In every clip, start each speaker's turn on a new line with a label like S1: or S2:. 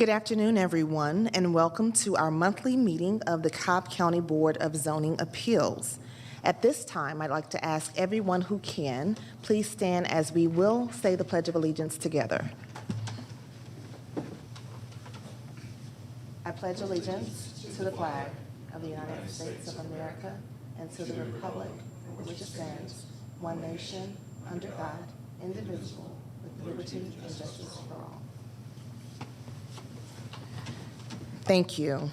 S1: Good afternoon, everyone, and welcome to our monthly meeting of the Cobb County Board of Zoning Appeals. At this time, I'd like to ask everyone who can, please stand as we will say the Pledge of Allegiance together. I pledge allegiance to the flag of the United States of America and to the republic for which it stands, one nation, under God, indivisible, with liberty and justice for all. Thank you.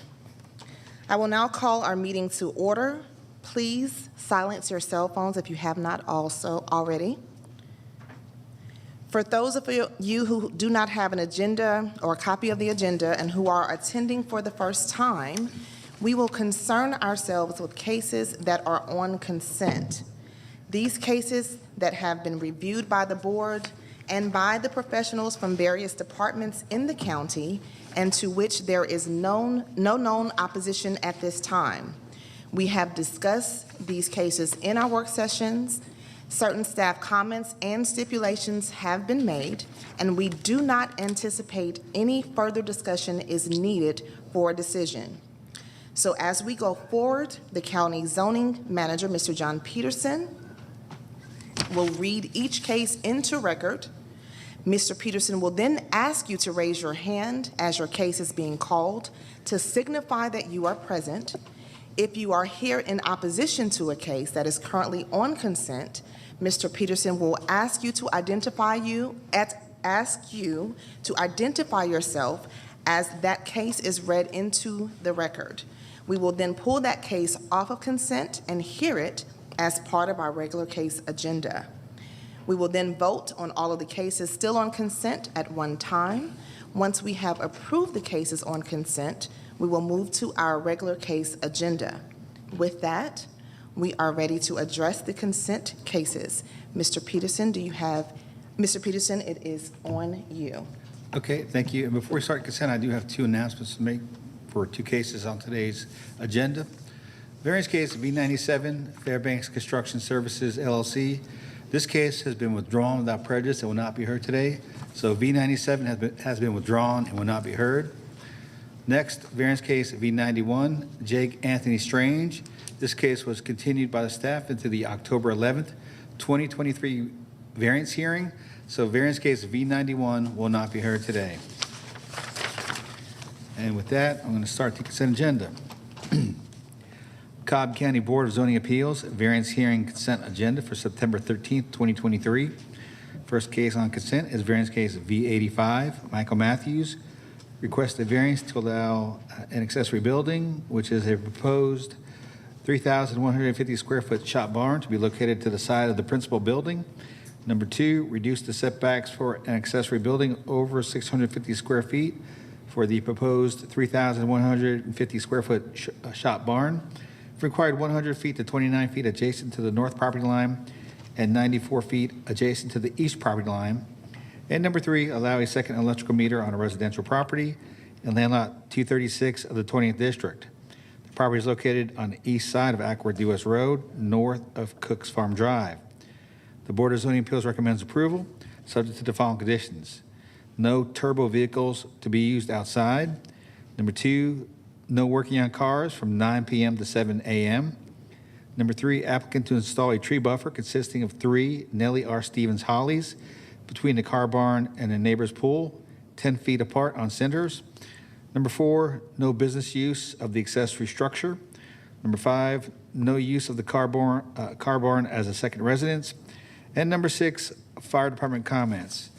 S1: I will now call our meeting to order. Please silence your cell phones if you have not also already. For those of you who do not have an agenda or a copy of the agenda and who are attending for the first time, we will concern ourselves with cases that are on consent. These cases that have been reviewed by the board and by the professionals from various departments in the county and to which there is no known opposition at this time. We have discussed these cases in our work sessions. Certain staff comments and stipulations have been made, and we do not anticipate any further discussion is needed for a decision. So as we go forward, the county zoning manager, Mr. John Peterson, will read each case into record. Mr. Peterson will then ask you to raise your hand as your case is being called to signify that you are present. If you are here in opposition to a case that is currently on consent, Mr. Peterson will ask you to identify yourself as that case is read into the record. We will then pull that case off of consent and hear it as part of our regular case agenda. We will then vote on all of the cases still on consent at one time. Once we have approved the cases on consent, we will move to our regular case agenda. With that, we are ready to address the consent cases. Mr. Peterson, Mr. Peterson, it is on you.
S2: Okay, thank you. And before we start consent, I do have two announcements to make for two cases on today's agenda. Variance case V97, Fairbanks Construction Services, LLC. This case has been withdrawn without prejudice and will not be heard today. So V97 has been withdrawn and will not be heard. Next, variance case V91, Jake Anthony Strange. This case was continued by the staff into the October 11th, 2023 variance hearing. So variance case V91 will not be heard today. And with that, I'm going to start the consent agenda. Cobb County Board of Zoning Appeals, variance hearing consent agenda for September 13th, 2023. First case on consent is variance case V85, Michael Matthews. Request a variance to allow an accessory building, which is a proposed 3,150 square foot shop barn to be located to the side of the principal building. Number two, reduce the setbacks for an accessory building over 650 square feet for the proposed 3,150 square foot shop barn. Required 100 feet to 29 feet adjacent to the north property line and 94 feet adjacent to the east property line. And number three, allow a second electrical meter on a residential property in land lot 236 of the 20th District. The property is located on the east side of Ackworth US Road, north of Cooks Farm Drive. The Board of Zoning Appeals recommends approval, subject to the following conditions. No turbo vehicles to be used outside. Number two, no working on cars from 9 p.m. to 7 a.m. Number three, applicant to install a tree buffer consisting of 3 Nellie R. Stevens hollies between the car barn and the neighbor's pool, 10 feet apart on centers. Number four, no business use of the accessory structure. Number five, no use of the car barn as a second residence. And number six, fire department comments.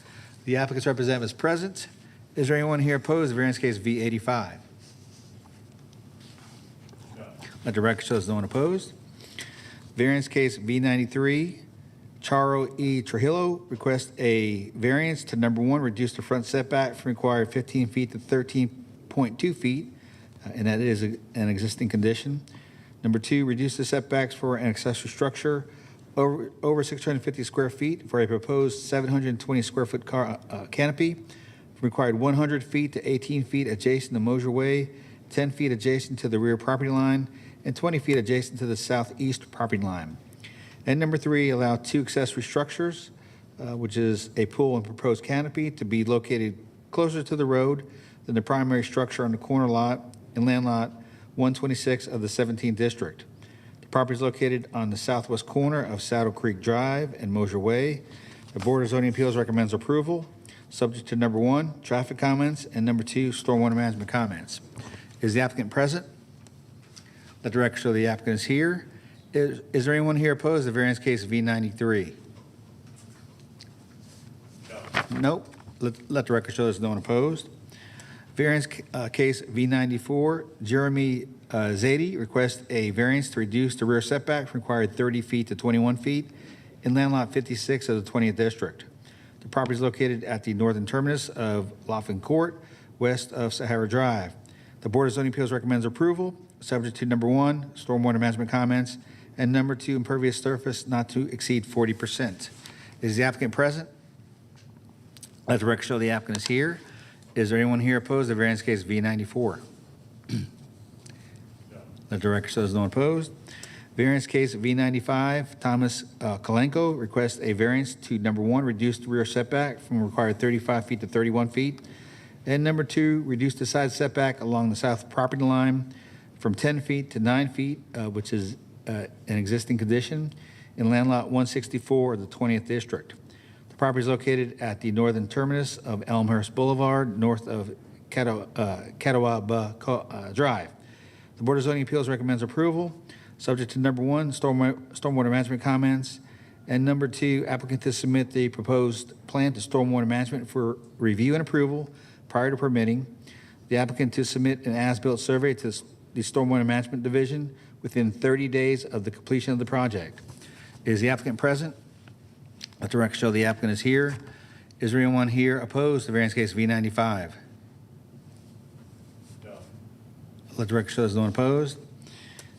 S2: The applicant's representative is present. Is there anyone here opposed to variance case V85? Let the record show there's no one opposed. Variance case V93, Charo E. Trujillo requests a variance to number one, reduce the front setback from required 15 feet to 13.2 feet, and that is an existing condition. Number two, reduce the setbacks for an accessory structure over 650 square feet for a proposed 720 square foot canopy, required 100 feet to 18 feet adjacent to Mosier Way, 10 feet adjacent to the rear property line, and 20 feet adjacent to the southeast property line. And number three, allow 2 accessory structures, which is a pool and proposed canopy, to be located closer to the road than the primary structure on the corner lot in land lot 126 of the 17th District. The property is located on the southwest corner of Saddle Creek Drive and Mosier Way. The Board of Zoning Appeals recommends approval, subject to number 1, traffic comments, and number 2, stormwater management comments. Is the applicant present? Let the record show the applicant is here. Is there anyone here opposed to variance case V93? Nope. Let the record show there's no one opposed. Variance case V94, Jeremy Zadie requests a variance to reduce the rear setback from required 30 feet to 21 feet in land lot 56 of the 20th District. The property is located at the northern terminus of Laughlin Court, west of Sahara Drive. The Board of Zoning Appeals recommends approval, subject to number 1, stormwater management comments, and number 2, impervious surface not to exceed 40%. Is the applicant present? Let the record show the applicant is here. Is there anyone here opposed to variance case V94? Let the record show there's no one opposed. Variance case V95, Thomas Kalenko requests a variance to number 1, reduce the rear setback from required 35 feet to 31 feet. And number 2, reduce the side setback along the south property line from 10 feet to 9 feet, which is an existing condition in land lot 164 of the 20th District. The property is located at the northern terminus of Elmhurst Boulevard, north of Catawba Drive. The Board of Zoning Appeals recommends approval, subject to number 1, stormwater management comments, and number 2, applicant to submit the proposed plan to stormwater management for review and approval prior to permitting. The applicant to submit an as-built survey to the Stormwater Management Division within 30 days of the completion of the project. Is the applicant present? Let the record show the applicant is here. Is there anyone here opposed to variance case V95? No. Let the record show there's no one opposed.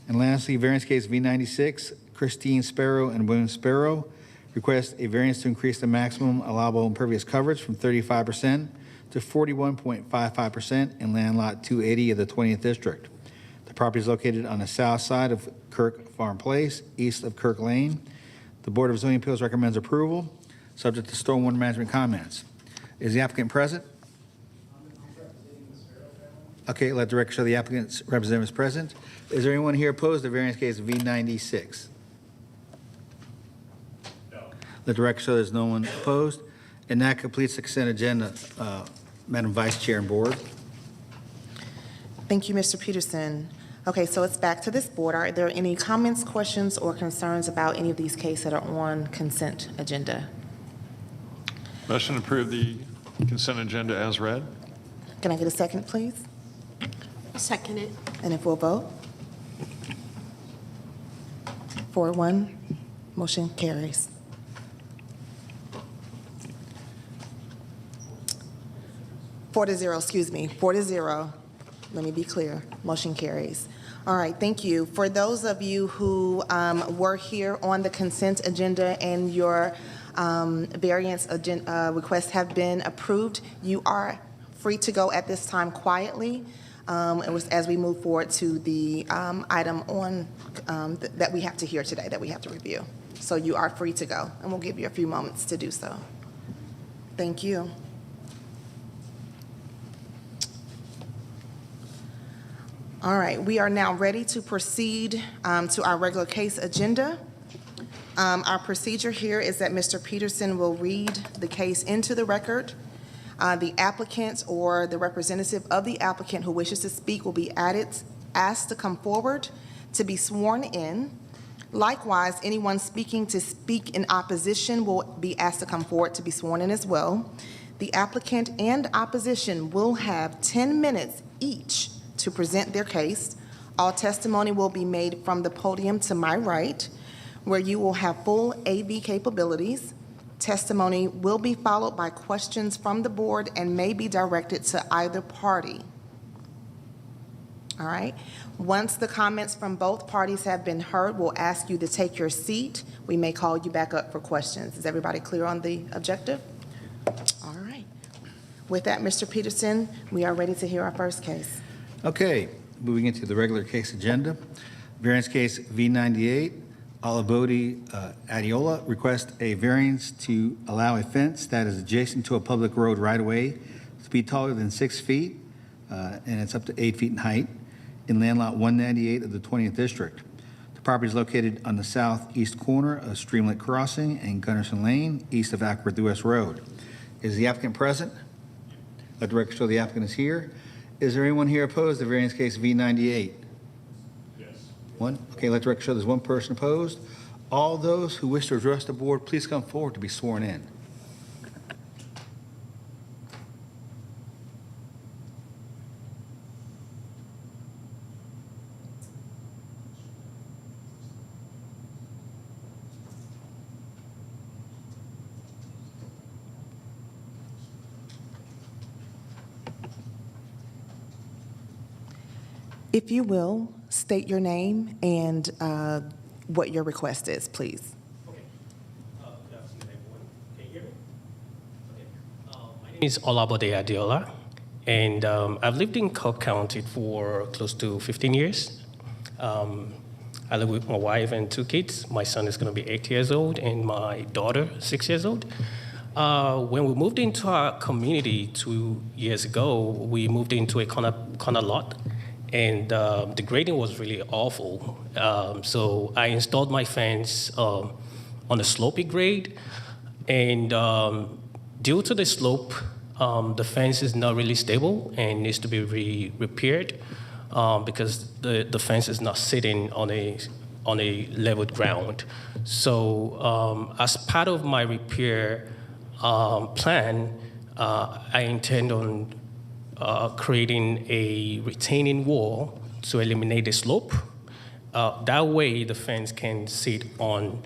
S2: And lastly, variance case V96, Christine Sparrow and William Sparrow request a variance to increase the maximum allowable impervious coverage from 35% to 41.55% in land lot 280 of the 20th District. The property is located on the south side of Kirk Farm Place, east of Kirk Lane. The Board of Zoning Appeals recommends approval, subject to stormwater management comments. Is the applicant present? Okay, let the record show the applicant's representative is present. Is there anyone here opposed to variance case V96? No. Let the record show there's no one opposed. And that completes the consent agenda, Madam Vice Chair and Board.
S1: Thank you, Mr. Peterson. Okay, so it's back to this board. Are there any comments, questions, or concerns about any of these cases that are on consent agenda?
S3: Motion to approve the consent agenda as read.
S1: Can I get a second, please?
S4: Second it.
S1: And if we'll vote? 4-1, motion carries. Four to zero. Let me be clear. Motion carries. All right, thank you. For those of you who were here on the consent agenda and your variance requests have been approved, you are free to go at this time quietly as we move forward to the item on that we have to hear today, that we have to review. So you are free to go, and we'll give you a few moments to do so. Thank you. All right, we are now ready to proceed to our regular case agenda. Our procedure here is that Mr. Peterson will read the case into the record. The applicant or the representative of the applicant who wishes to speak will be asked to come forward to be sworn in. Likewise, anyone speaking to speak in opposition will be asked to come forward to be sworn in as well. The applicant and opposition will have 10 minutes each to present their case. All testimony will be made from the podium to my right, where you will have full AV capabilities. Testimony will be followed by questions from the board and may be directed to either party. All right. Once the comments from both parties have been heard, we'll ask you to take your seat. We may call you back up for questions. Is everybody clear on the objective? All right. With that, Mr. Peterson, we are ready to hear our first case.
S2: Okay, moving into the regular case agenda. Variance case V98, Olabode Adiola requests a variance to allow a fence that is adjacent to a public road right-of-way to be taller than 6 feet and it's up to 8 feet in height, in land lot 198 of the 20th District. The property is located on the southeast corner of Streamlet Crossing and Gunderson Lane, east of Ackworth US Road. Is the applicant present? Let the record show the applicant is here. Is there anyone here opposed to variance case V98?
S5: Yes.
S2: One? Okay, let the record show there's one person opposed. All those who wish to address the board, please come forward to be sworn in.
S1: If you will, state your name and what your request is, please.
S6: Okay. Good afternoon, everyone. Can you hear me? Okay. My name is Olabode Adiola, and I've lived in Cobb County for close to 15 years. I live with my wife and 2 kids. My son is going to be 8 years old, and my daughter, 6 years old. When we moved into our community 2 years ago, we moved into a corner lot. And the grading was really awful. So I installed my fence on a slopey grade. And due to the slope, the fence is not really stable and needs to be repaired because the fence is not sitting on a leveled ground. So as part of my repair plan, I intend on creating a retaining wall to eliminate the slope. That way, the fence can sit on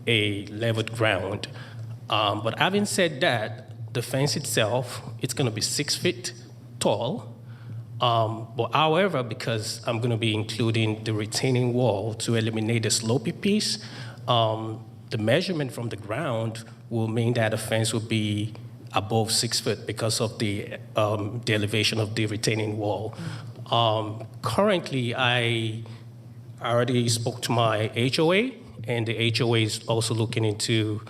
S6: a leveled ground. But having said that, the fence itself, it's going to be 6 feet tall. But however, because I'm going to be including the retaining wall to eliminate the slopey piece, the measurement from the ground will mean that the fence will be above 6 foot because of the elevation of the retaining wall. Currently, I already spoke to my HOA, and the HOA is also looking into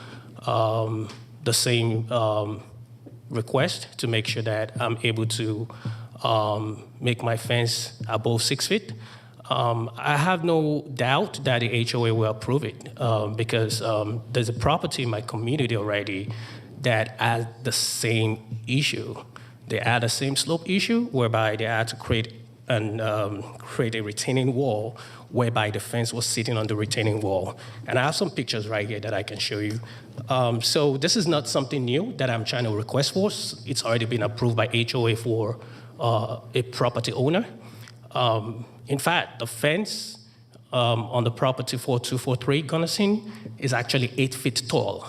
S6: the same request to make sure that I'm able to make my fence above 6 feet. I have no doubt that the HOA will approve it because there's a property in my community already that had the same issue. They had the same slope issue whereby they had to create a retaining wall whereby the fence was sitting on the retaining wall. And I have some pictures right here that I can show you. So this is not something new that I'm trying to request for. It's already been approved by HOA for a property owner. In fact, the fence on the property 4243 Gunnison is actually 8 feet tall.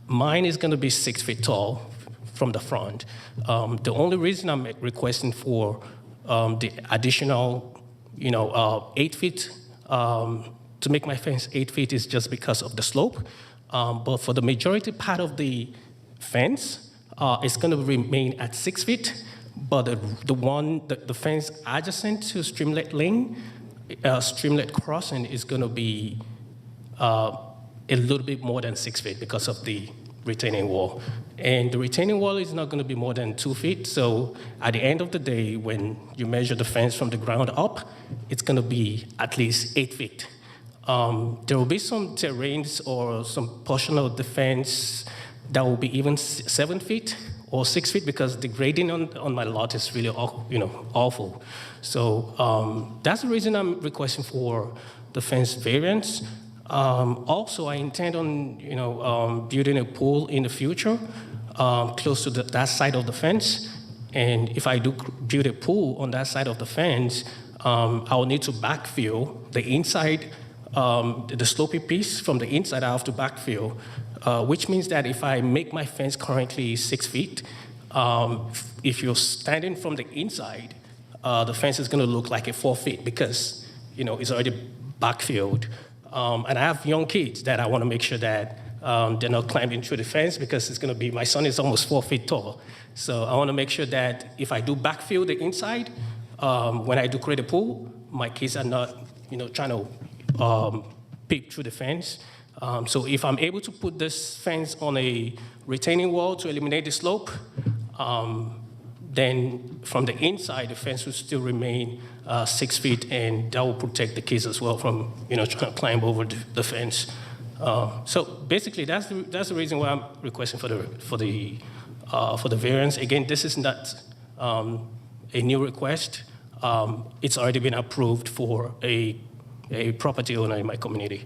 S6: Mine is going to be 6 feet tall from the front. The only reason I'm requesting for the additional, 8 feet to make my fence 8 feet is just because of the slope. But for the majority part of the fence, it's going to remain at 6 feet. But the fence adjacent to Streamlet Lane, Streamlet Crossing is going to be a little bit more than 6 feet because of the retaining wall. And the retaining wall is not going to be more than 2 feet. So at the end of the day, when you measure the fence from the ground up, it's going to be at least 8 feet. There will be some terrains or some portion of the fence that will be even 7 feet or 6 feet because the grading on my lot is really awful. So that's the reason I'm requesting for the fence variance. Also, I intend on building a pool in the future close to that side of the fence. And if I do build a pool on that side of the fence, I'll need to backfill the inside, the slopey piece from the inside. I have to backfill, which means that if I make my fence currently 6 feet, if you're standing from the inside, the fence is going to look like a 4 feet because it's already backfilled. And I have young kids that I want to make sure that they're not climbing through the fence because it's going to be, my son is almost 4 feet tall. So I want to make sure that if I do backfill the inside, when I do create a pool, my kids are not, trying to peek through the fence. So if I'm able to put this fence on a retaining wall to eliminate the slope, then from the inside, the fence will still remain 6 feet, and that will protect the kids as well from, trying to climb over the fence. So basically, that's the reason why I'm requesting for the variance. Again, this is not a new request. It's already been approved for a property owner in my community.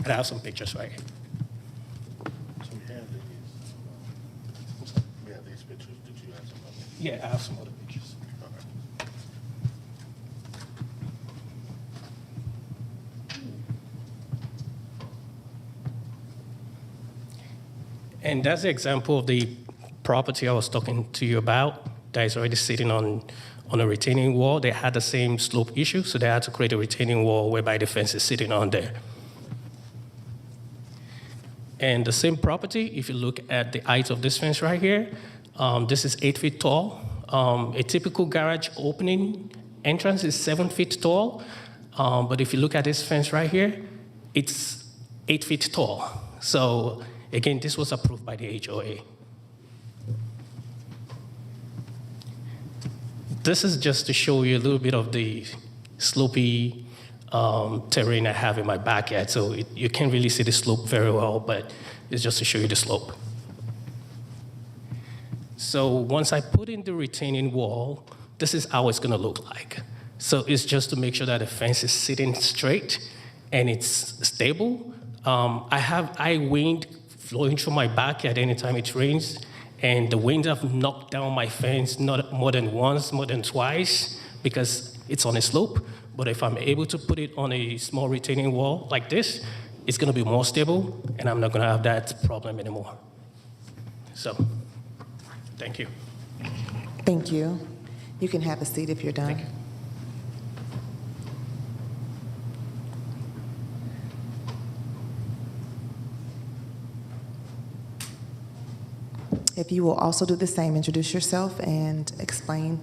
S6: And I have some pictures right here.
S5: So we have these pictures. Did you have some others?
S6: Yeah, I have some other pictures. And that's the example of the property I was talking to you about that is already sitting on a retaining wall. They had the same slope issue, so they had to create a retaining wall whereby the fence is sitting on there. And the same property, if you look at the height of this fence right here, this is 8 feet tall. A typical garage opening entrance is 7 feet tall. But if you look at this fence right here, it's 8 feet tall. So again, this was approved by the HOA. This is just to show you a little bit of the slopey terrain I have in my backyard. So you can't really see the slope very well, but it's just to show you the slope. So once I put in the retaining wall, this is how it's going to look like. So it's just to make sure that the fence is sitting straight and it's stable. I have wind flowing through my backyard anytime it rains, and the winds have knocked down my fence not more than once, more than twice, because it's on a slope. But if I'm able to put it on a small retaining wall like this, it's going to be more stable, and I'm not going to have that problem anymore. So, thank you.
S1: Thank you. You can have a seat if you're done.
S6: Thank you.
S1: If you will also do the same, introduce yourself and explain.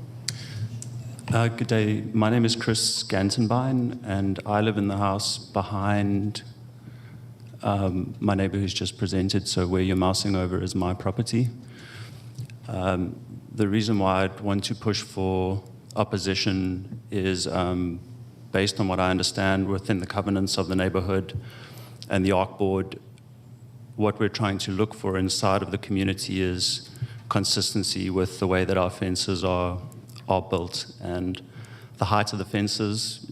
S7: Good day. My name is Chris Gantenbein, and I live in the house behind my neighbor who's just presented. So where you're mousing over is my property. The reason why I'd want to push for opposition is based on what I understand within the covenants of the neighborhood and the ARC board. What we're trying to look for inside of the community is consistency with the way that our fences are built. And the height of the fences,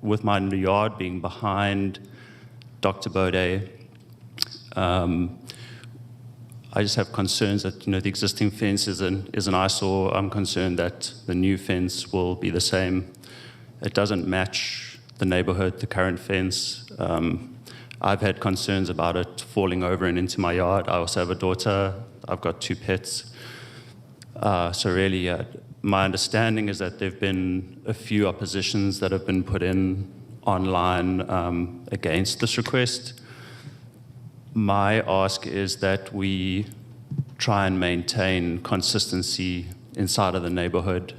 S7: with my yard being behind Dr. Bode, I just have concerns that the existing fence is an eyesore. I'm concerned that the new fence will be the same. It doesn't match the neighborhood, the current fence. I've had concerns about it falling over and into my yard. I also have a daughter. I've got 2 pets. So really, my understanding is that there have been a few oppositions that have been put in online against this request. My ask is that we try and maintain consistency inside of the neighborhood.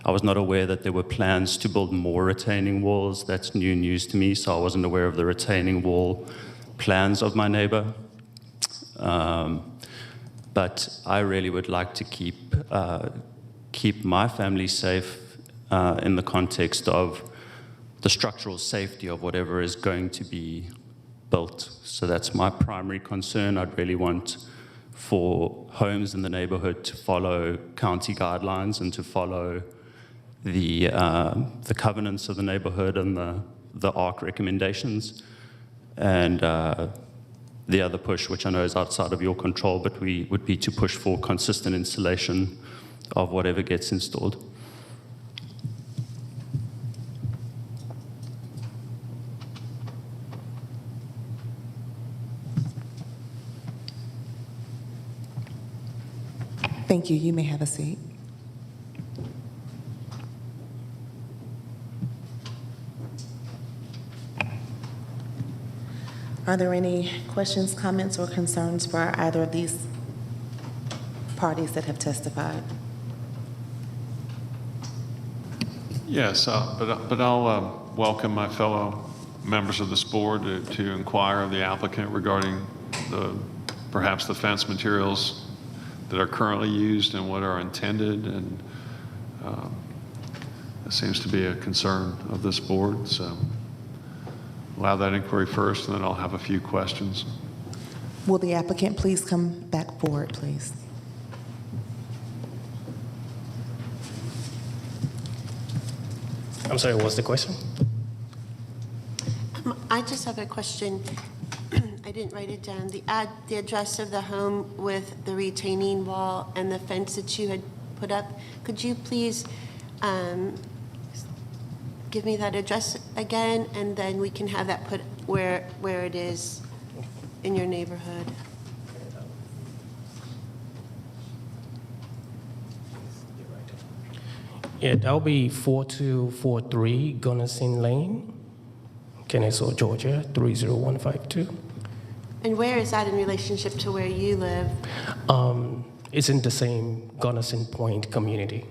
S7: I was not aware that there were plans to build more retaining walls. That's new news to me, so I wasn't aware of the retaining wall plans of my neighbor. But I really would like to keep my family safe in the context of the structural safety of whatever is going to be built. So that's my primary concern. I'd really want for homes in the neighborhood to follow county guidelines and to follow the covenants of the neighborhood and the ARC recommendations. And the other push, which I know is outside of your control, but we would be to push for consistent installation of whatever gets installed.
S1: Thank you. You may have a seat. Are there any questions, comments, or concerns for either of these parties that have testified?
S3: Yes, but I'll welcome my fellow members of this board to inquire of the applicant regarding perhaps the fence materials that are currently used and what are intended, and that seems to be a concern of this board. So allow that inquiry first, and then I'll have a few questions.
S1: Will the applicant please come back forward, please?
S6: I'm sorry, what's the question?
S4: I just have a question. I didn't write it down. The address of the home with the retaining wall and the fence that you had put up. Could you please give me that address again, and then we can have that put where it is in your neighborhood?
S6: Yeah, that'll be 4243 Gunnison Lane, Kennesaw, Georgia, 30152.
S4: And where is that in relationship to where you live?
S6: It's in the same Gunnison Point community.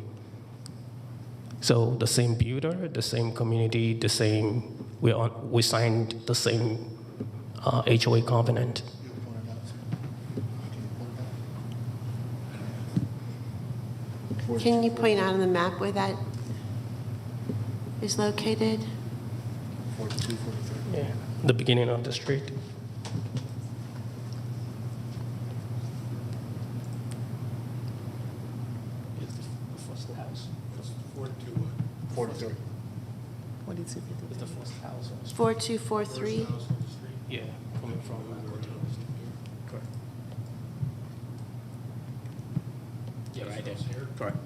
S6: So the same builder, the same community, the same, we signed the same HOA covenant.
S4: Can you point out on the map where that is located?
S5: 42, 43.
S6: Yeah, the beginning of the street. It's the first house.
S5: 43.
S1: 42.
S6: It's the first house on the street.
S4: 4243?
S6: Yeah, coming from correct. Yeah, right there. Correct.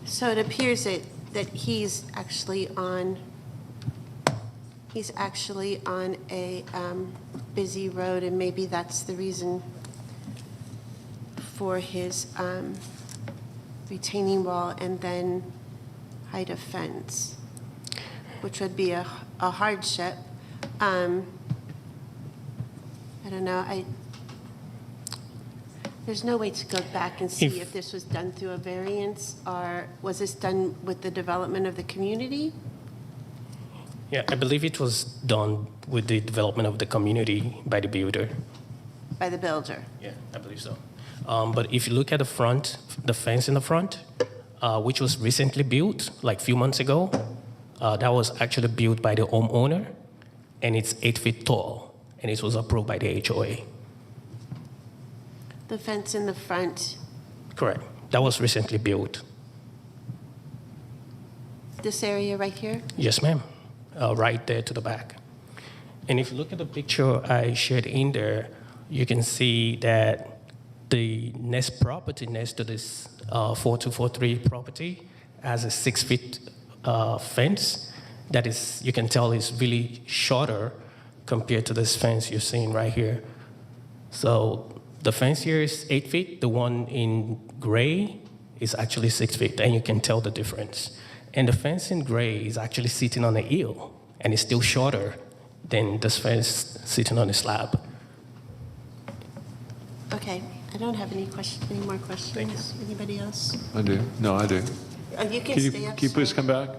S4: So it appears that he's actually on a busy road, and maybe that's the reason for his retaining wall and then height of fence, which would be a hardship. I don't know, there's no way to go back and see if this was done through a variance, or was this done with the development of the community?
S6: Yeah, I believe it was done with the development of the community by the builder.
S4: By the builder?
S6: Yeah, I believe so. But if you look at the front, the fence in the front, which was recently built, like a few months ago, that was actually built by the homeowner, and it's 8 feet tall, and it was approved by the HOA.
S4: The fence in the front,
S6: Correct. That was recently built.
S4: this area right here?
S6: Yes, ma'am. Right there to the back. And if you look at the picture I shared in there, you can see that the next property next to this 4243 property has a 6 feet fence that is, you can tell is really shorter compared to this fence you're seeing right here. So the fence here is 8 feet. The one in gray is actually 6 feet, and you can tell the difference. And the fence in gray is actually sitting on a hill, and it's still shorter than this fence sitting on a slab.
S4: Okay, I don't have any more questions. Anybody else?
S3: I do. No, I do.
S4: You can stay up.
S3: Can you please come back?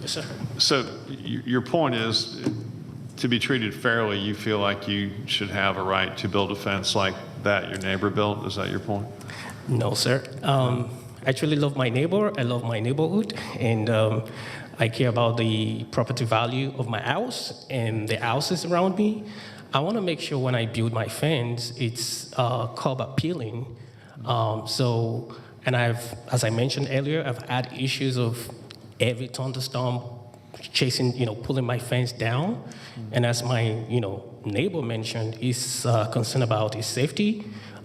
S6: Yes, sir.
S3: So your point is, to be treated fairly, you feel like you should have a right to build a fence like that your neighbor built? Is that your point?
S6: No, sir. I actually love my neighbor. I love my neighborhood, and I care about the property value of my house and the houses around me. I want to make sure when I build my fence, it's Cobb appealing. And as I mentioned earlier, I've had issues of every thunderstorm chasing, pulling my fence down. And as my, neighbor mentioned, he's concerned about his safety.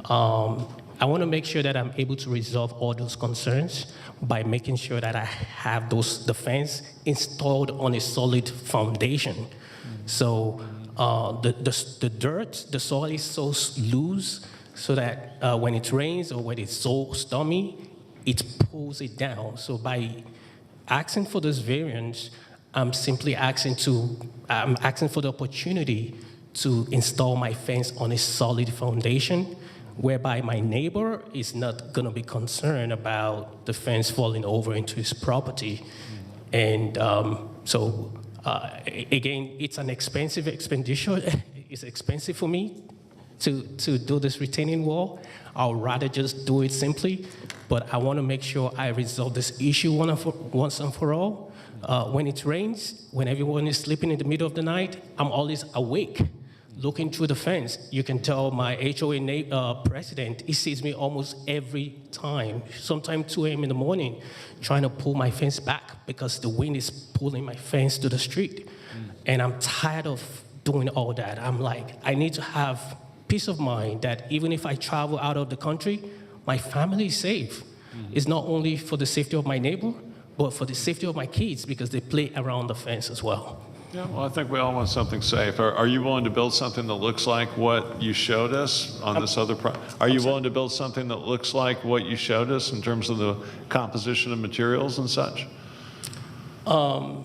S6: I want to make sure that I'm able to resolve all those concerns by making sure that I have the fence installed on a solid foundation. So the dirt, the soil is so loose so that when it rains or when it's so stormy, it pulls it down. So by asking for this variance, I'm simply asking for the opportunity to install my fence on a solid foundation, whereby my neighbor is not going to be concerned about the fence falling over into his property. And again, it's an expensive expenditure. It's expensive for me to do this retaining wall. I'd rather just do it simply, but I want to make sure I resolve this issue once and for all. When it rains, when everyone is sleeping in the middle of the night, I'm always awake, looking through the fence. You can tell my HOA president, he sees me almost every time, sometimes 2 a.m. in the morning, trying to pull my fence back because the wind is pulling my fence to the street. And I'm tired of doing all that. I'm like, I need to have peace of mind that even if I travel out of the country, my family is safe. It's not only for the safety of my neighbor, but for the safety of my kids because they play around the fence as well.
S3: Yeah, well, I think we all want something safe. Are you willing to build something that looks like what you showed us on this other Are you willing to build something that looks like what you showed us in terms of the composition of materials and such?
S6: Can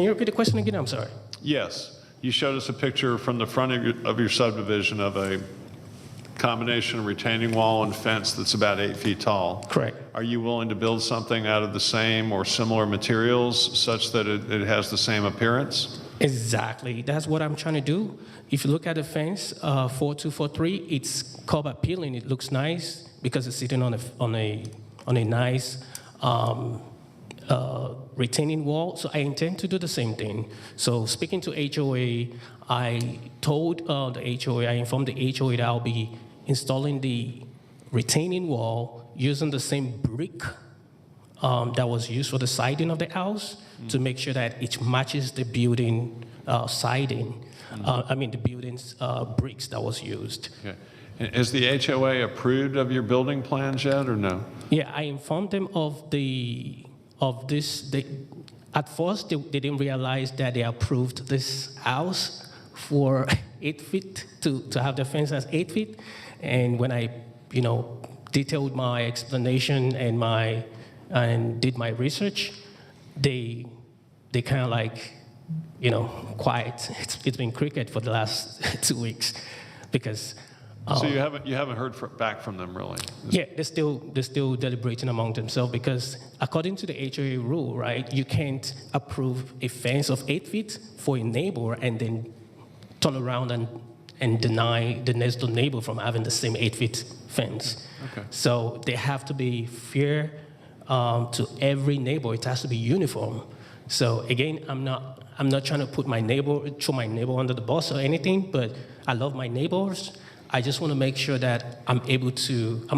S6: you repeat the question again? I'm sorry.
S3: Yes. You showed us a picture from the front of your subdivision of a combination of retaining wall and fence that's about 8 feet tall.
S6: Correct.
S3: Are you willing to build something out of the same or similar materials such that it has the same appearance?
S6: Exactly. That's what I'm trying to do. If you look at the fence, 4243, it's Cobb appealing. It looks nice because it's sitting on a nice retaining wall. So I intend to do the same thing. So speaking to HOA, I told the HOA, I informed the HOA that I'll be installing the retaining wall using the same brick that was used for the siding of the house to make sure that it matches the building siding. The building's bricks that was used.
S3: Okay. Has the HOA approved of your building plans yet or no?
S6: Yeah, I informed them of this. At first, they didn't realize that they approved this house for 8 feet to have the fence as 8 feet. And when I, detailed my explanation and did my research, they kind of like, quiet. It's been cricket for the last 2 weeks because.
S3: So you haven't heard back from them really?
S6: Yeah, they're still deliberating among themselves because according to the HOA rule, right, you can't approve a fence of 8 feet for a neighbor and then turn around and deny the next door neighbor from having the same 8 feet fence.
S3: Okay.
S6: So they have to be fair to every neighbor. It has to be uniform. So again, I'm not trying to throw my neighbor under the bus or anything, but I love my neighbors. I just want to make sure that I'm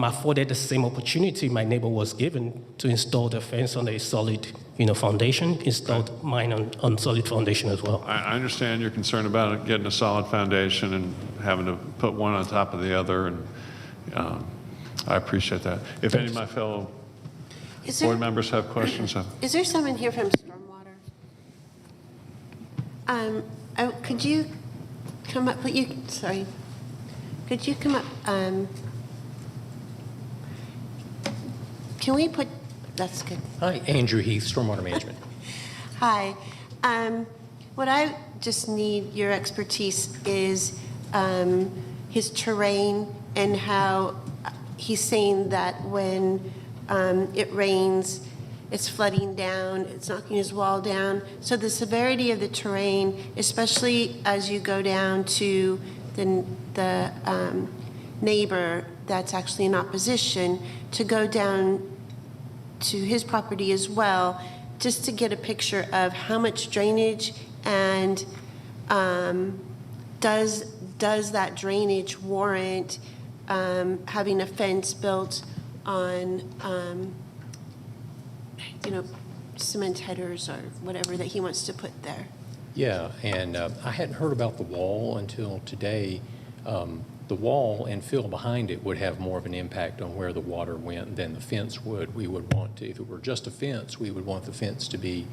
S6: afforded the same opportunity my neighbor was given to install the fence on a solid, foundation, installed mine on solid foundation as well.
S3: I understand your concern about it, getting a solid foundation and having to put one on top of the other, and I appreciate that. If any of my fellow board members have questions.
S4: Is there someone here from Stormwater? Could you come up, sorry. Could you come up, can we put, that's good.
S8: Hi, Andrew Heath, Stormwater Management.
S4: Hi. What I just need your expertise is his terrain and how he's saying that when it rains, it's flooding down, it's knocking his wall down. So the severity of the terrain, especially as you go down to the neighbor that's actually in opposition, to go down to his property as well, just to get a picture of how much drainage and does that drainage warrant having a fence built on cement headers or whatever that he wants to put there.
S8: Yeah, and I hadn't heard about the wall until today. The wall and fill behind it would have more of an impact on where the water went than the fence would. We would want to, if it were just a fence, we would want the fence to be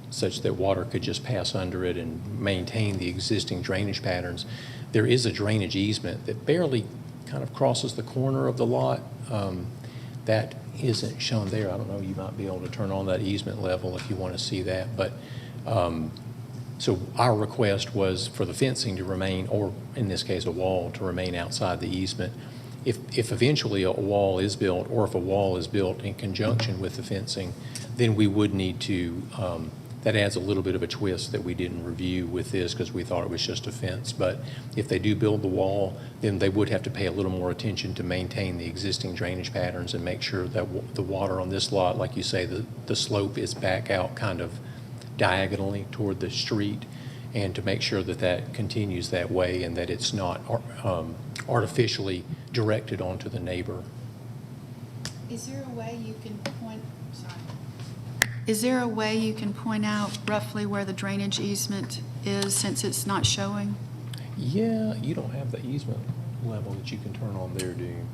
S8: such that water could just pass under it and maintain the existing drainage patterns. There is a drainage easement that barely kind of crosses the corner of the lot. That isn't shown there. I don't know, you might be able to turn on that easement level if you want to see that. But so our request was for the fencing to remain, or in this case, a wall to remain outside the easement. If eventually a wall is built, or if a wall is built in conjunction with the fencing, then we would need to, that adds a little bit of a twist that we didn't review with this because we thought it was just a fence. But if they do build the wall, then they would have to pay a little more attention to maintain the existing drainage patterns and make sure that the water on this lot, like you say, the slope is back out kind of diagonally toward the street, and to make sure that that continues that way and that it's not artificially directed onto the neighbor.
S9: Is there a way you can Is there a way you can point out roughly where the drainage easement is, since it's not showing?
S8: Yeah, you don't have the easement level that you can turn on there, do you?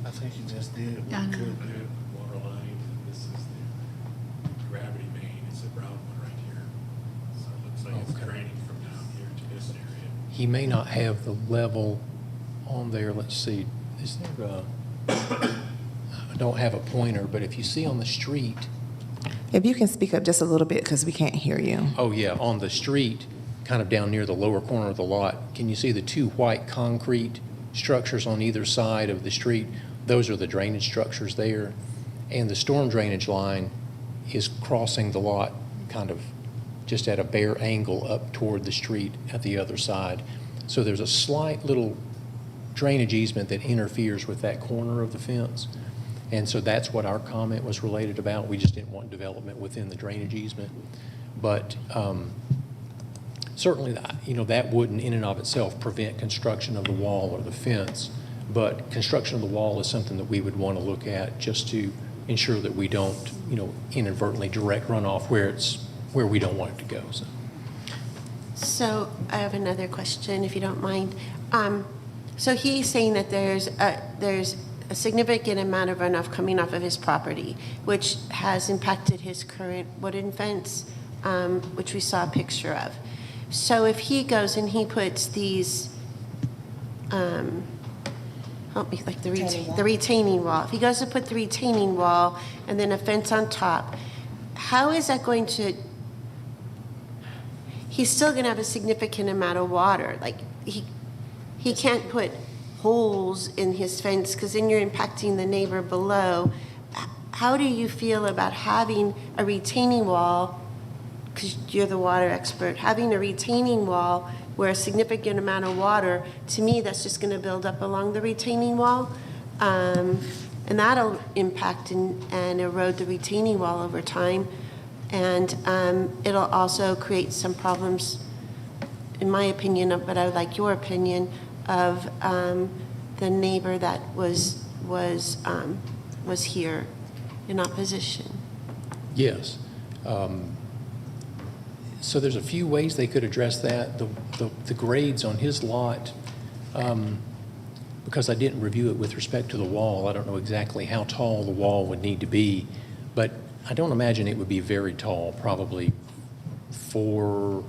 S5: I think you just did.
S9: I know.
S5: The water line, and this is the gravity main, it's a brown one right here. So it looks like it's
S8: Okay.
S5: draining from down here to this area.
S8: He may not have the level on there. Let's see. Is there a, I don't have a pointer, but if you see on the street,
S1: If you can speak up just a little bit because we can't hear you.
S8: oh yeah, on the street, kind of down near the lower corner of the lot, can you see the two white concrete structures on either side of the street? Those are the drainage structures there. And the storm drainage line is crossing the lot kind of just at a bare angle up toward the street at the other side. So there's a slight little drainage easement that interferes with that corner of the fence. And so that's what our comment was related about. We just didn't want development within the drainage easement. But certainly, that wouldn't in and of itself prevent construction of the wall or the fence. But construction of the wall is something that we would want to look at just to ensure that we don't, inadvertently direct runoff where we don't want it to go.
S4: So I have another question, if you don't mind. So he's saying that there's a significant amount of runoff coming off of his property, which has impacted his current wooden fence, which we saw a picture of. So if he goes and he puts these, help me, like the retaining wall. If he goes to put the retaining wall and then a fence on top, how is that going to? He's still going to have a significant amount of water. Like he can't put holes in his fence because then you're impacting the neighbor below. How do you feel about having a retaining wall, because you're the water expert, having a retaining wall where a significant amount of water, to me, that's just going to build up along the retaining wall. And that'll impact and erode the retaining wall over time. And it'll also create some problems, in my opinion, but I would like your opinion, of the neighbor that was here in opposition.
S8: Yes. So there's a few ways they could address that. The grades on his lot, because I didn't review it with respect to the wall, I don't know exactly how tall the wall would need to be, but I don't imagine it would be very tall, probably 4 or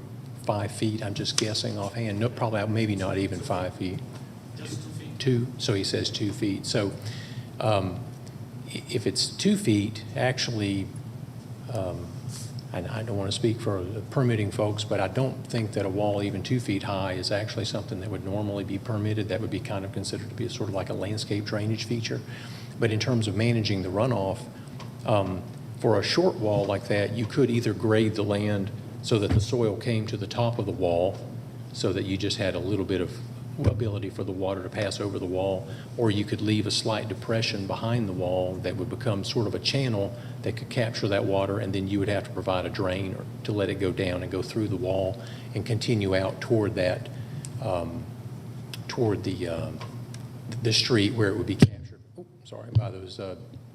S8: 5 feet. I'm just guessing offhand. No, probably maybe not even 5 feet.
S5: Just 2 feet.
S8: 2, so he says 2 feet. So if it's 2 feet, actually, and I don't want to speak for the permitting folks, but I don't think that a wall even 2 feet high is actually something that would normally be permitted. That would be kind of considered to be sort of like a landscape drainage feature. But in terms of managing the runoff, for a short wall like that, you could either grade the land so that the soil came to the top of the wall so that you just had a little bit of ability for the water to pass over the wall, or you could leave a slight depression behind the wall that would become sort of a channel that could capture that water, and then you would have to provide a drain or to let it go down and go through the wall and continue out toward that, toward the street where it would be captured, by those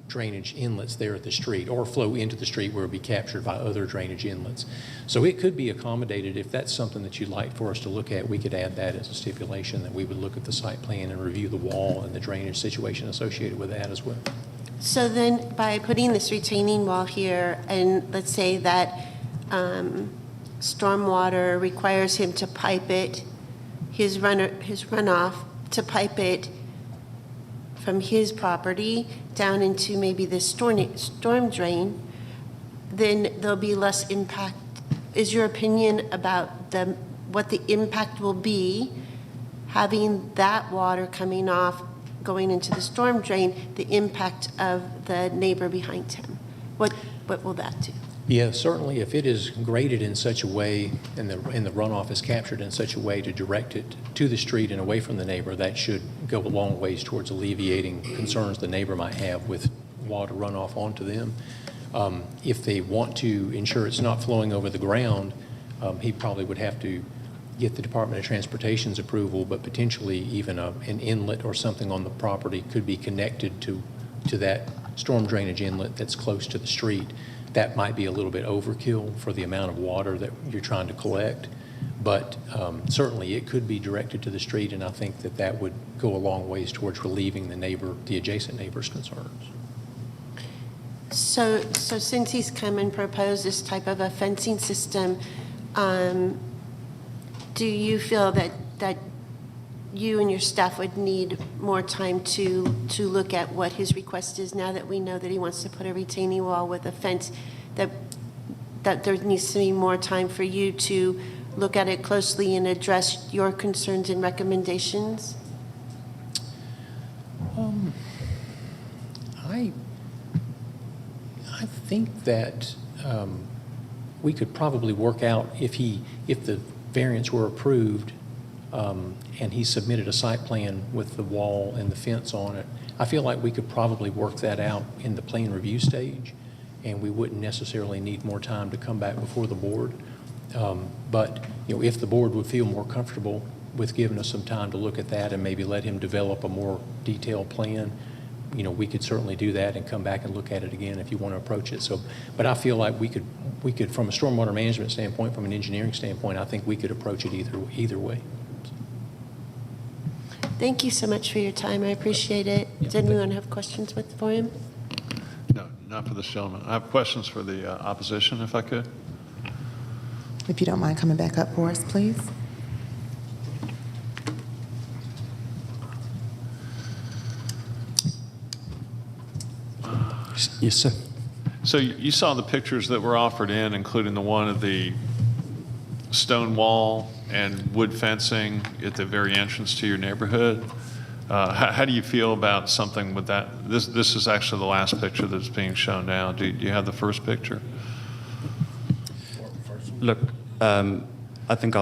S8: drainage inlets there at the street, or flow into the street where it would be captured by other drainage inlets. So it could be accommodated. If that's something that you'd like for us to look at, we could add that as a stipulation, that we would look at the site plan and review the wall and the drainage situation associated with that as well.
S4: So then by putting this retaining wall here, and let's say that stormwater requires him to pipe it, his runoff, to pipe it from his property down into maybe the storm drain, then there'll be less impact. Is your opinion about what the impact will be having that water coming off, going into the storm drain, the impact of the neighbor behind him? What will that do?
S8: Yeah, certainly if it is graded in such a way and the runoff is captured in such a way to direct it to the street and away from the neighbor, that should go a long ways towards alleviating concerns the neighbor might have with water runoff onto them. If they want to ensure it's not flowing over the ground, he probably would have to get the Department of Transportation's approval, but potentially even an inlet or something on the property could be connected to that storm drainage inlet that's close to the street. That might be a little bit overkill for the amount of water that you're trying to collect, but certainly it could be directed to the street, and I think that would go a long ways towards relieving the adjacent neighbor's concerns.
S4: So since he's come and proposed this type of a fencing system, do you feel that you and your staff would need more time to look at what his request is now that we know that he wants to put a retaining wall with a fence, that there needs to be more time for you to look at it closely and address your concerns and recommendations?
S8: I think that we could probably work out if the variance were approved and he submitted a site plan with the wall and the fence on it, I feel like we could probably work that out in the plan review stage, and we wouldn't necessarily need more time to come back before the board. But if the board would feel more comfortable with giving us some time to look at that and maybe let him develop a more detailed plan, we could certainly do that and come back and look at it again if you want to approach it. So, but I feel like we could, from a stormwater management standpoint, from an engineering standpoint, I think we could approach it either way.
S4: Thank you so much for your time. I appreciate it. Does anyone have questions for him?
S3: No, not for this gentleman. I have questions for the opposition, if I could.
S1: If you don't mind coming back up for us, please.
S7: Yes, sir.
S3: So you saw the pictures that were offered in, including the one of the stone wall and wood fencing at the very entrance to your neighborhood. How do you feel about something with that? This is actually the last picture that's being shown now. Do you have the first picture?
S7: Look, I think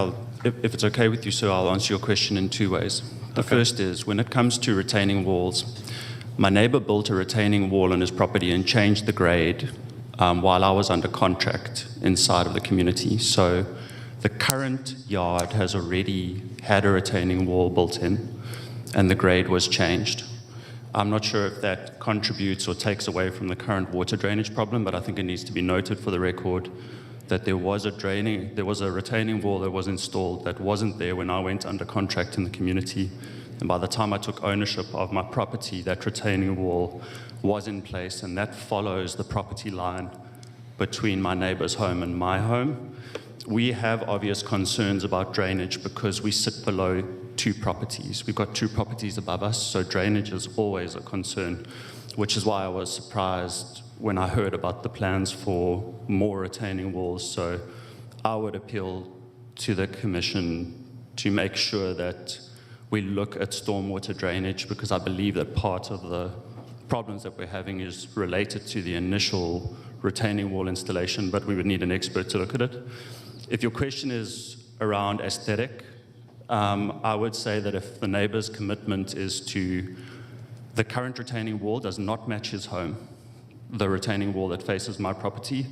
S7: if it's okay with you, sir, I'll answer your question in two ways. The first is, when it comes to retaining walls, my neighbor built a retaining wall on his property and changed the grade while I was under contract inside of the community. So the current yard has already had a retaining wall built in, and the grade was changed. I'm not sure if that contributes or takes away from the current water drainage problem, but I think it needs to be noted for the record that there was a retaining wall that was installed that wasn't there when I went under contract in the community. And by the time I took ownership of my property, that retaining wall was in place, and that follows the property line between my neighbor's home and my home. We have obvious concerns about drainage because we sit below two properties. We've got two properties above us, so drainage is always a concern, which is why I was surprised when I heard about the plans for more retaining walls. So I would appeal to the commission to make sure that we look at stormwater drainage, because I believe that part of the problems that we're having is related to the initial retaining wall installation, but we would need an expert to look at it. If your question is around aesthetic, I would say that if the neighbor's commitment is to the current retaining wall does not match his home, the retaining wall that faces my property,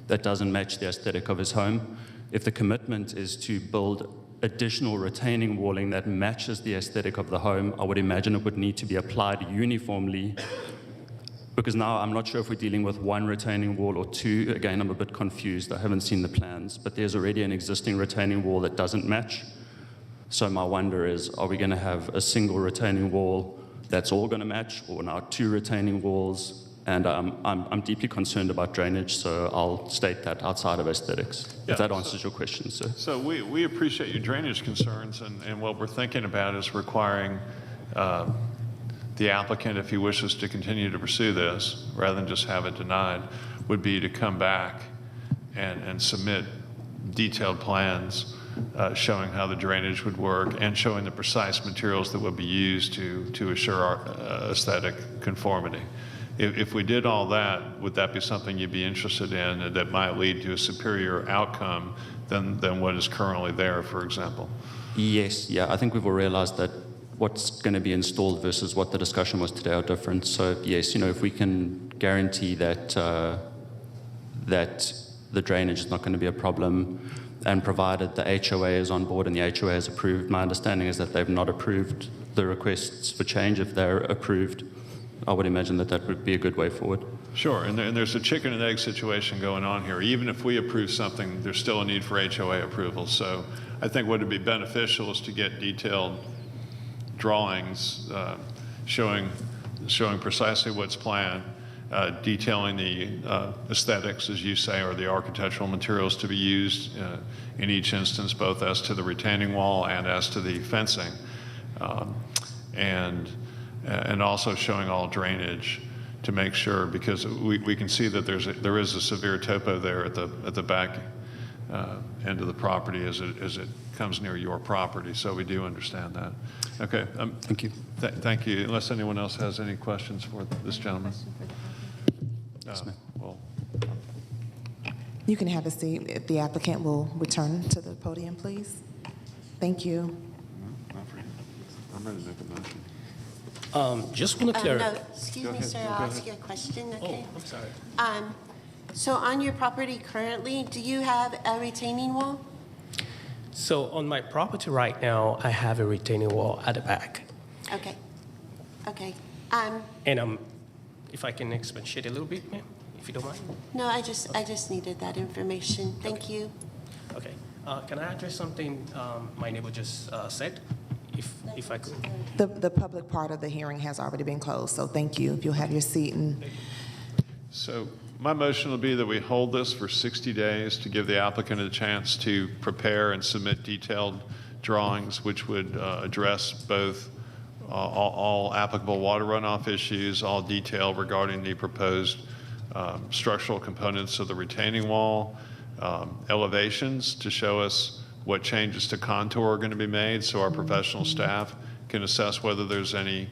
S7: that doesn't match the aesthetic of his home. If the commitment is to build additional retaining walling that matches the aesthetic of the home, I would imagine it would need to be applied uniformly, because now I'm not sure if we're dealing with one retaining wall or two. Again, I'm a bit confused. I haven't seen the plans, but there's already an existing retaining wall that doesn't match. So my wonder is, are we going to have a single retaining wall that's all going to match, or now two retaining walls And I'm deeply concerned about drainage, so I'll state that outside of aesthetics,
S3: Yeah,
S7: if that answers your question, sir.
S3: So we appreciate your drainage concerns, and what we're thinking about is requiring the applicant, if he wishes to continue to pursue this, rather than just have it denied, would be to come back and submit detailed plans showing how the drainage would work and showing the precise materials that would be used to assure our aesthetic conformity. If we did all that, would that be something you'd be interested in that might lead to a superior outcome than what is currently there, for example?
S7: Yes, yeah, I think we've all realized that what's going to be installed versus what the discussion was today are different. So yes, if we can guarantee that that the drainage is not going to be a problem, and provided the HOA is on board and the HOA has approved, my understanding is that they've not approved the requests for change. If they're approved, I would imagine that would be a good way forward.
S3: Sure, and there's a chicken and egg situation going on here. Even if we approve something, there's still a need for HOA approval. So I think what would be beneficial is to get detailed drawings showing precisely what's planned, detailing the aesthetics, as you say, or the architectural materials to be used in each instance, both as to the retaining wall and as to the fencing, and also showing all drainage to make sure, because we can see that there is a severe topo there at the back end of the property as it comes near your property. So we do understand that. Okay.
S7: Thank you.
S3: Thank you. Unless anyone else has any questions for this gentleman. Well,
S1: You can have a seat. If the applicant will return to the podium, please. Thank you.
S3: I'm ready to make a motion.
S6: Just want to clarify.
S4: No, excuse
S3: Go
S4: me,
S3: ahead.
S4: sir,
S3: Go
S4: I'll
S3: ahead.
S4: ask you a question, okay?
S6: I'm sorry.
S4: So on your property currently, do you have a retaining wall?
S6: So on my property right now, I have a retaining wall at the back.
S4: Okay, okay.
S6: And if I can expatiate a little bit, ma'am, if you don't mind.
S4: No, I just needed that information. Thank you.
S6: Okay. Can I address something my neighbor just said, if I could?
S1: The public part of the hearing has already been closed, so thank you. If you'll have your seat and
S3: So my motion will be that we hold this for 60 days to give the applicant a chance to prepare and submit detailed drawings, which would address both all applicable water runoff issues, all detail regarding the proposed structural components of the retaining wall, elevations to show us what changes to contour are going to be made so our professional staff can assess whether there's any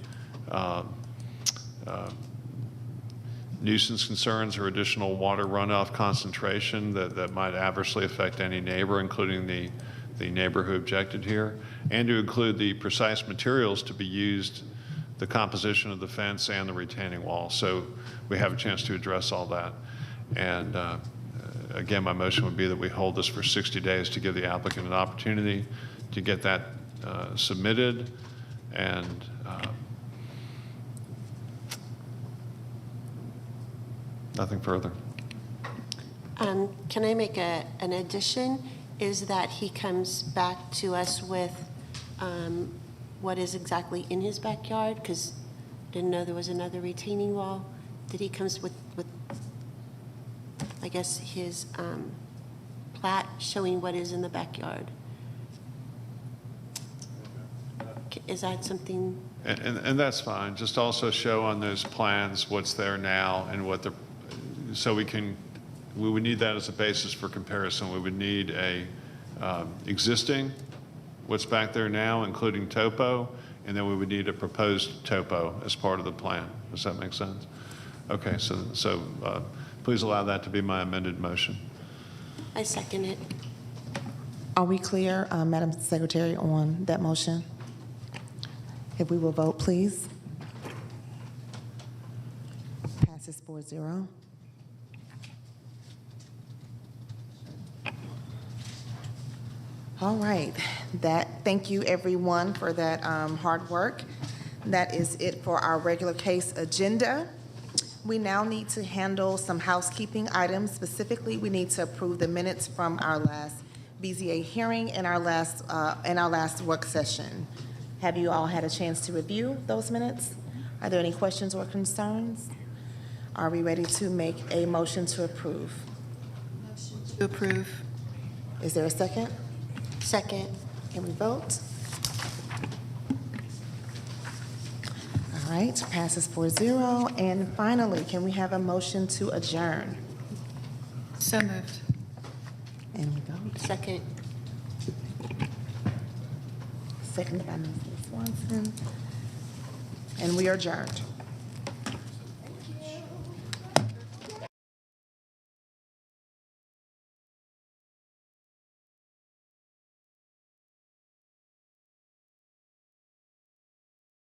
S3: nuisance concerns or additional water runoff concentration that might adversely affect any neighbor, including the neighbor who objected here, and to include the precise materials to be used, the composition of the fence and the retaining wall. So we have a chance to address all that. And again, my motion would be that we hold this for 60 days to give the applicant an opportunity to get that submitted, and nothing further.
S4: Can I make an addition? Is that he comes back to us with what is exactly in his backyard? Because didn't know there was another retaining wall. Did he comes with I guess, his plat showing what is in the backyard? Is that something?
S3: And that's fine. Just also show on those plans what's there now and what so we would need that as a basis for comparison. We would need a existing, what's back there now, including topo, and then we would need a proposed topo as part of the plan. Does that make sense? Okay, so please allow that to be my amended motion.
S4: I second it.
S1: are we clear, Madam Secretary, on that motion? If we will vote, please. Passes 4-0. All right. Thank you, everyone, for that hard work. That is it for our regular case agenda. We now need to handle some housekeeping items. Specifically, we need to approve the minutes from our last BZA hearing and our last work session. Have you all had a chance to review those minutes? Are there any questions or concerns? Are we ready to make a motion to approve?
S9: To approve.
S1: Is there a second?
S4: Second.
S1: Can we vote? All right, passes 4-0. And finally, can we have a motion to adjourn?
S9: So moved.
S1: And we vote.
S4: Second.
S1: Seconded by Ms. Swanson. And we are adjourned.